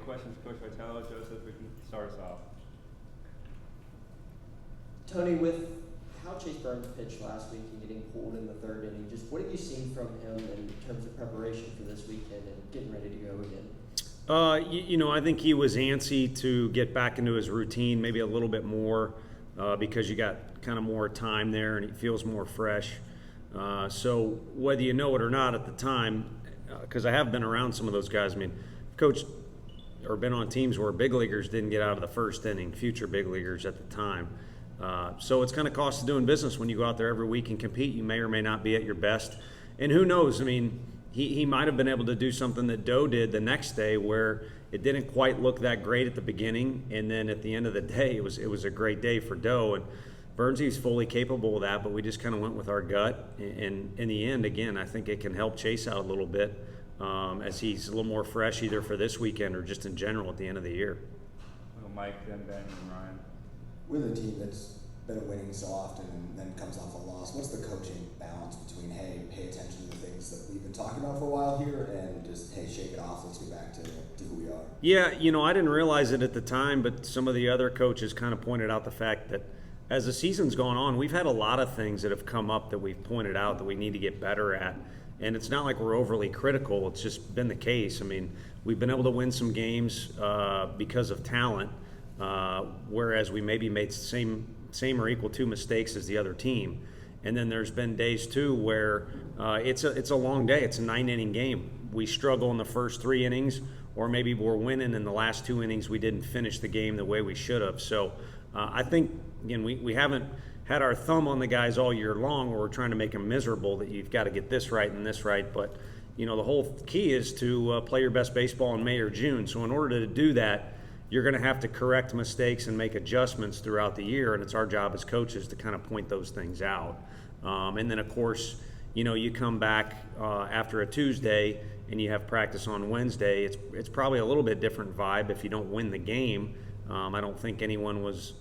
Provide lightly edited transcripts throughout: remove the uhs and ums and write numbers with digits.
questions for Coach Vitello. Joseph, we can start us off. Tony, with how Chase Burns pitched last week and getting pulled in the third inning, just what have you seen from him in terms of preparation for this weekend and getting ready to go again? I think he was antsy to get back into his routine, maybe a little bit more because you got kind of more time there and he feels more fresh. So whether you know it or not at the time, because I have been around some of those guys. I mean, coached or been on teams where big leaguers didn't get out of the first inning, future big leaguers at the time. So it's kind of cost of doing business when you go out there every week and compete. You may or may not be at your best. And who knows? I mean, he might have been able to do something that Doe did the next day where it didn't quite look that great at the beginning. And then at the end of the day, it was a great day for Doe. And Burnsy's fully capable of that, but we just kind of went with our gut. And in the end, again, I think it can help Chase out a little bit as he's a little more fresh either for this weekend or just in general at the end of the year. Well, Mike, then Ben, and Ryan. With a team that's been winning so often and then comes off a loss, what's the coaching balance between, hey, pay attention to the things that we've been talking about for a while here and just, hey, shake it off, let's get back to who we are? Yeah, I didn't realize it at the time, but some of the other coaches kind of pointed out the fact that as the season's gone on, we've had a lot of things that have come up that we've pointed out that we need to get better at. And it's not like we're overly critical. It's just been the case. I mean, we've been able to win some games because of talent, whereas we maybe made same or equal to mistakes as the other team. And then there's been days too where it's a long day. It's a 9-inning game. We struggle in the first 3 innings, or maybe we're winning in the last 2 innings. We didn't finish the game the way we should have. So I think, again, we haven't had our thumb on the guys all year long where we're trying to make them miserable that you've got to get this right and this right. But, the whole key is to play your best baseball in May or June. So in order to do that, you're going to have to correct mistakes and make adjustments throughout the year, and it's our job as coaches to kind of point those things out. And then, of course, you come back after a Tuesday and you have practice on Wednesday. It's probably a little bit different vibe if you don't win the game. I don't think anyone was,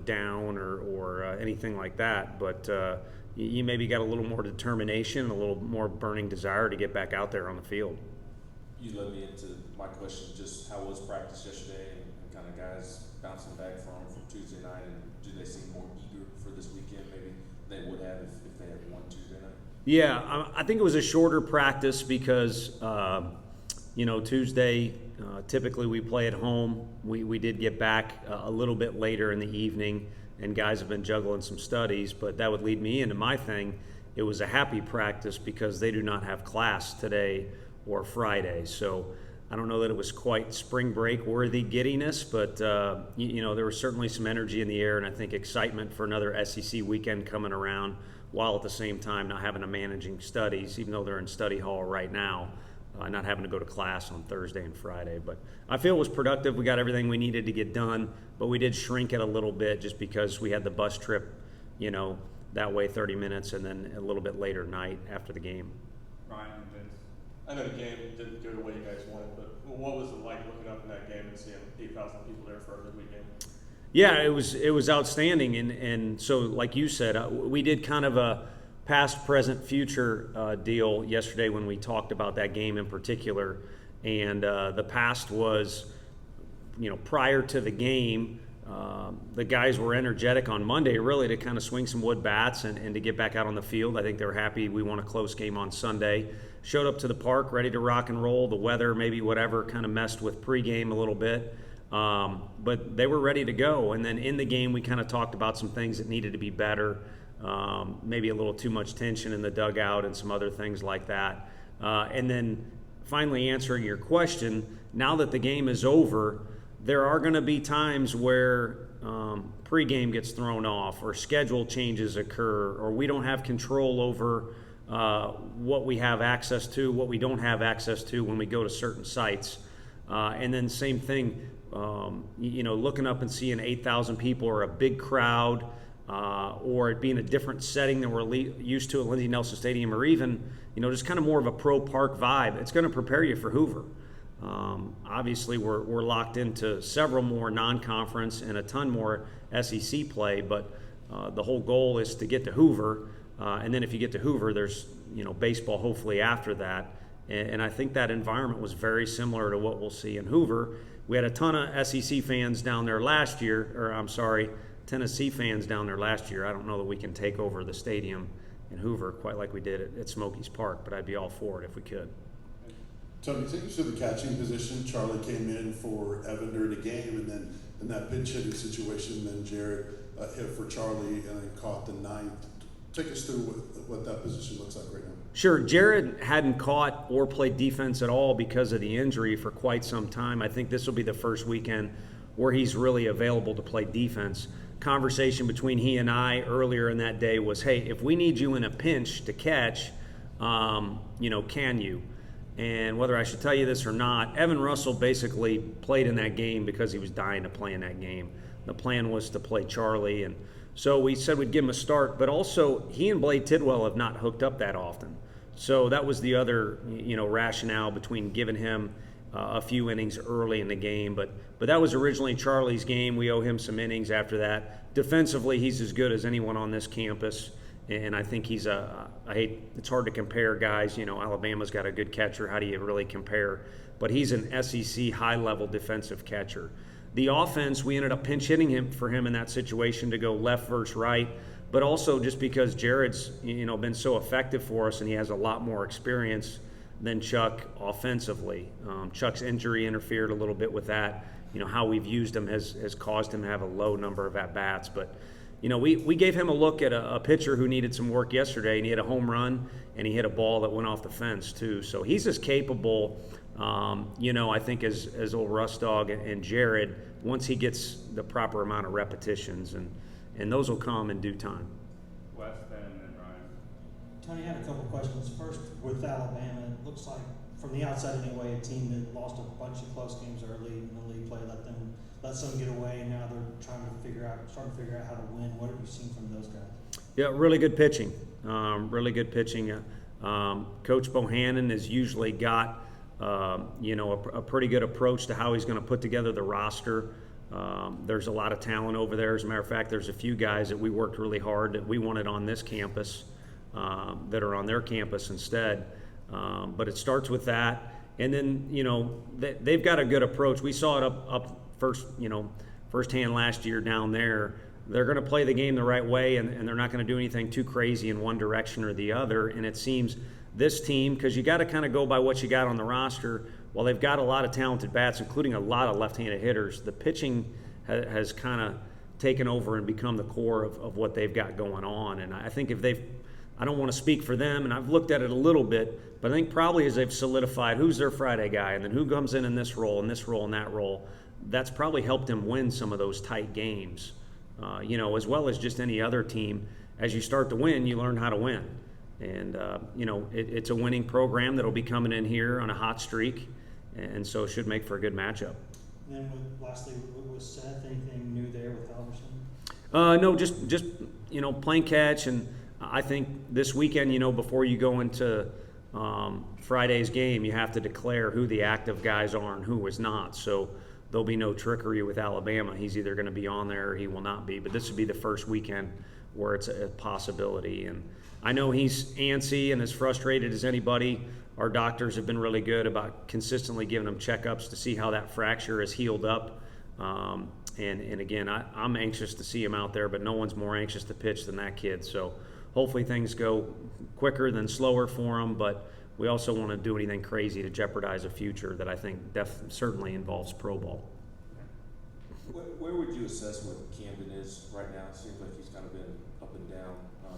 down or anything like that, but you maybe got a little more determination, a little more burning desire to get back out there on the field. You led me into my question, just how was practice yesterday and kind of guys bouncing back from Tuesday night, and do they seem more eager for this weekend maybe they would have if they had won Tuesday night? Yeah, I think it was a shorter practice because, Tuesday, typically we play at home. We did get back a little bit later in the evening, and guys have been juggling some studies, but that would lead me into my thing. It was a happy practice because they do not have class today or Friday. So I don't know that it was quite spring break worthy giddiness, but there was certainly some energy in the air, and I think excitement for another SEC weekend coming around, while at the same time not having to managing studies, even though they're in study hall right now, not having to go to class on Thursday and Friday. But I feel it was productive. We got everything we needed to get done, but we did shrink it a little bit just because we had the bus trip, that way 30 minutes, and then a little bit later night after the game. Ryan and Vince. I know the game didn't go the way you guys wanted, but what was it like looking up in that game and seeing 8,000 people there for a good weekend? Yeah, it was outstanding, and so like you said, we did kind of a past, present, future deal yesterday when we talked about that game in particular, and the past was, prior to the game, the guys were energetic on Monday really to kind of swing some wood bats and to get back out on the field. I think they were happy we won a close game on Sunday. Showed up to the park ready to rock and roll. The weather, maybe whatever, kind of messed with pregame a little bit. But they were ready to go. And then in the game, we kind of talked about some things that needed to be better, maybe a little too much tension in the dugout and some other things like that. And then finally answering your question, now that the game is over, there are going to be times where pregame gets thrown off or schedule changes occur or we don't have control over what we have access to, what we don't have access to when we go to certain sites. And then same thing, looking up and seeing 8,000 people or a big crowd or it being a different setting than we're used to at Lindsey Nelson Stadium or even, just kind of more of a pro park vibe. It's going to prepare you for Hoover. Obviously, we're locked into several more non-conference and a ton more SEC play, but the whole goal is to get to Hoover. And then if you get to Hoover, there's baseball hopefully after that. And I think that environment was very similar to what we'll see in Hoover. We had a ton of SEC fans down there last year, or I'm sorry, Tennessee fans down there last year. I don't know that we can take over the stadium in Hoover quite like we did at Smokies Park, but I'd be all for it if we could. Tony, take us to the catching position. Charlie came in for Evan during the game, and then in that pinch hitting situation, then Jared hit for Charlie and then caught the ninth. Take us through what that position looks like right now. Sure. Jared hadn't caught or played defense at all because of the injury for quite some time. I think this will be the first weekend where he's really available to play defense. Conversation between he and I earlier in that day was, hey, if we need you in a pinch to catch, can you? And whether I should tell you this or not, Evan Russell basically played in that game because he was dying to play in that game. The plan was to play Charlie, and so we said we'd give him a start, but also he and Blade Tidwell have not hooked up that often. So that was the other, rationale between giving him a few innings early in the game. But that was originally Charlie's game. We owe him some innings after that. Defensively, he's as good as anyone on this campus. And I think it's hard to compare guys. Alabama's got a good catcher. How do you really compare? But he's an SEC high-level defensive catcher. The offense, we ended up pinch hitting for him in that situation to go left versus right, but also just because Jared's, been so effective for us and he has a lot more experience than Chuck offensively. Chuck's injury interfered a little bit with that. How we've used him has caused him to have a low number of at-bats, but we gave him a look at a pitcher who needed some work yesterday, and he hit a home run, and he hit a ball that went off the fence, too. So he's as capable, I think, as old Russ Dog and Jared, once he gets the proper amount of repetitions, and those will come in due time. Wes, then, and then Ryan. Tony, I had a couple questions. First, with Alabama, it looks like, from the outside anyway, a team that lost a bunch of close games early in the league play, let some get away, and now they're starting to figure out how to win. What have you seen from those guys? Yeah, really good pitching. Coach Bohannon has usually got, a pretty good approach to how he's going to put together the roster. There's a lot of talent over there. As a matter of fact, there's a few guys that we worked really hard that we wanted on this campus that are on their campus instead. But it starts with that. And then, they've got a good approach. We saw it up firsthand last year down there. They're going to play the game the right way, and they're not going to do anything too crazy in one direction or the other. And it seems this team, because you got to kind of go by what you got on the roster, while they've got a lot of talented bats, including a lot of left-handed hitters, the pitching has kind of taken over and become the core of what they've got going on. And I think I don't want to speak for them, and I've looked at it a little bit, but I think probably as they've solidified who's their Friday guy and then who comes in this role and this role and that role, that's probably helped them win some of those tight games, as well as just any other team. As you start to win, you learn how to win. And, it's a winning program that'll be coming in here on a hot streak, and so it should make for a good matchup. And then lastly, was Seth anything new there with Halverson? No, just playing catch. And I think this weekend, before you go into Friday's game, you have to declare who the active guys are and who is not. So there'll be no trickery with Alabama. He's either going to be on there or he will not be. But this would be the first weekend where it's a possibility. And I know he's antsy and as frustrated as anybody. Our doctors have been really good about consistently giving him checkups to see how that fracture has healed up. And again, I'm anxious to see him out there, but no one's more anxious to pitch than that kid. So hopefully things go quicker than slower for him, but we also want to do anything crazy to jeopardize a future that I think certainly involves pro ball. Where would you assess what Camden is right now? It seems like he's kind of been up and down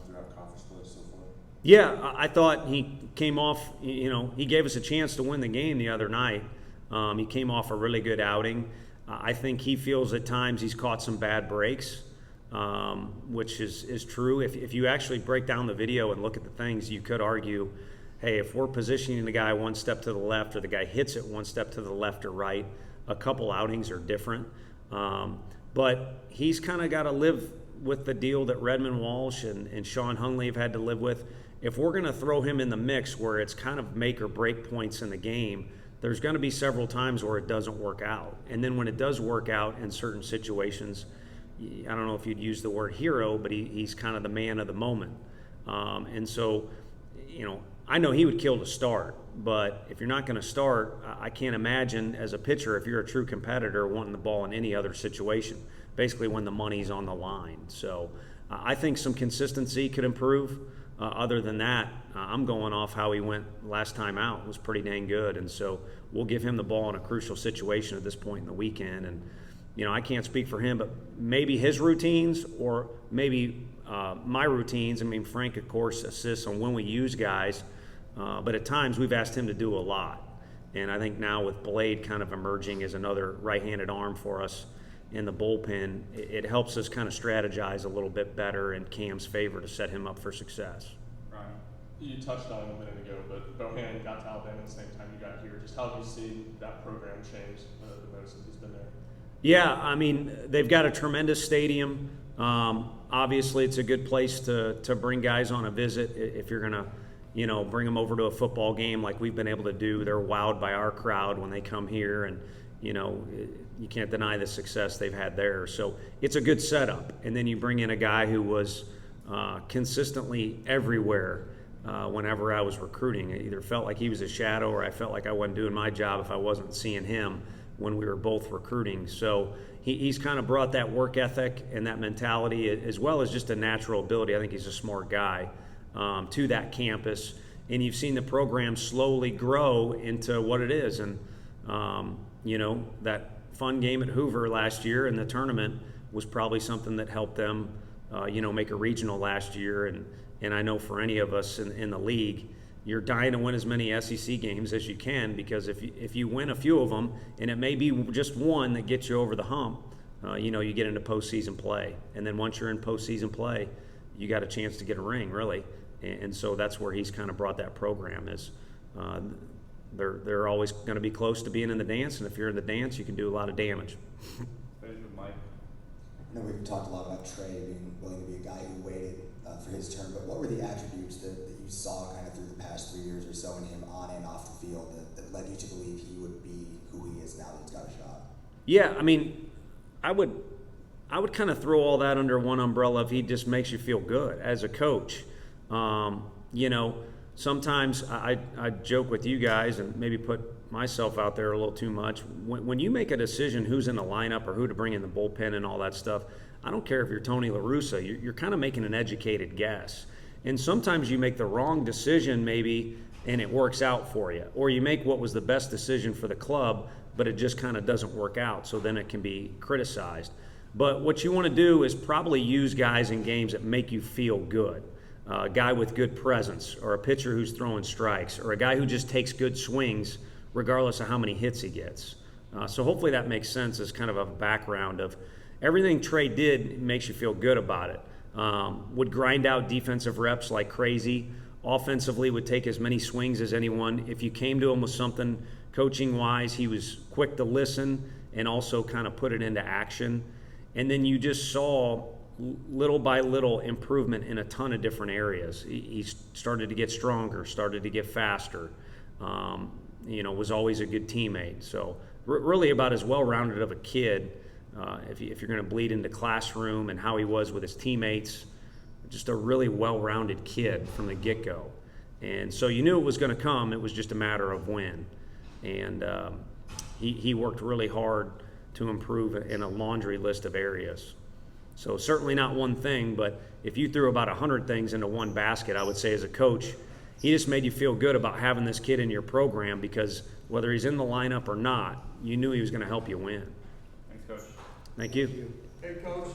throughout conference play so far. Yeah, I thought he came off, he gave us a chance to win the game the other night. He came off a really good outing. I think he feels at times he's caught some bad breaks, which is true. If you actually break down the video and look at the things, you could argue, hey, if we're positioning the guy one step to the left or the guy hits it one step to the left or right, a couple outings are different. But he's kind of got to live with the deal that Redmond Walsh and Sean Hungley have had to live with. If we're going to throw him in the mix where it's kind of make or break points in the game, there's going to be several times where it doesn't work out. And then when it does work out in certain situations, I don't know if you'd use the word hero, but he's kind of the man of the moment. And so, I know he would kill to start, but if you're not going to start, I can't imagine as a pitcher, if you're a true competitor, wanting the ball in any other situation, basically when the money's on the line. So I think some consistency could improve. Other than that, I'm going off how he went last time out. It was pretty dang good. And so we'll give him the ball in a crucial situation at this point in the weekend. And, I can't speak for him, but maybe his routines or maybe my routines. I mean, Frank, of course, assists on when we use guys. But at times we've asked him to do a lot. And I think now with Blade kind of emerging as another right-handed arm for us in the bullpen, it helps us kind of strategize a little bit better in Cam's favor to set him up for success. Ryan, you touched on it a minute ago, but Bohannon got to Alabama at the same time you got here. Just how have you seen that program change the most since he's been there? Yeah, I mean, they've got a tremendous stadium. Obviously, it's a good place to bring guys on a visit if you're going to bring them over to a football game like we've been able to do. They're wowed by our crowd when they come here, and you can't deny the success they've had there. So it's a good setup. And then you bring in a guy who was consistently everywhere whenever I was recruiting. I either felt like he was a shadow or I felt like I wasn't doing my job if I wasn't seeing him when we were both recruiting. So he's kind of brought that work ethic and that mentality, as well as just a natural ability. I think he's a smart guy. To that campus, and you've seen the program slowly grow into what it is. And that fun game at Hoover last year in the tournament was probably something that helped them make a regional last year. And I know for any of us in the league, you're dying to win as many SEC games as you can, because if you win a few of them, and it may be just one that gets you over the hump, you get into postseason play. And then once you're in postseason play, you got a chance to get a ring, really. And so that's where he's kind of brought that program is they're always going to be close to being in the dance, and if you're in the dance, you can do a lot of damage. Thank you, Mike. I know we've talked a lot about Trey being willing to be a guy who waited for his turn, but what were the attributes that you saw kind of through the past 3 years or so in him on and off the field that led you to believe he would be who he is now that he's got a shot? Yeah, I mean, I would kind of throw all that under one umbrella if he just makes you feel good as a coach. Sometimes I joke with you guys and maybe put myself out there a little too much. When you make a decision who's in the lineup or who to bring in the bullpen and all that stuff, I don't care if you're Tony La Russa, you're kind of making an educated guess. And sometimes you make the wrong decision maybe and it works out for you. Or you make what was the best decision for the club, but it just kind of doesn't work out, so then it can be criticized. But what you want to do is probably use guys in games that make you feel good. A guy with good presence, or a pitcher who's throwing strikes, or a guy who just takes good swings regardless of how many hits he gets. So hopefully that makes sense as kind of a background of everything Trey did makes you feel good about it. Would grind out defensive reps like crazy. Offensively would take as many swings as anyone. If you came to him with something coaching-wise, he was quick to listen and also kind of put it into action. And then you just saw little by little improvement in a ton of different areas. He started to get stronger, started to get faster, was always a good teammate. So really about as well-rounded of a kid, if you're going to bleed into classroom and how he was with his teammates, just a really well-rounded kid from the get-go. And so you knew it was going to come. It was just a matter of when. And he worked really hard to improve in a laundry list of areas. So certainly not one thing, but if you threw about 100 things into one basket, I would say as a coach, he just made you feel good about having this kid in your program, because whether he's in the lineup or not, you knew he was going to help you win. Thanks, Coach. Thank you. Hey, Coach.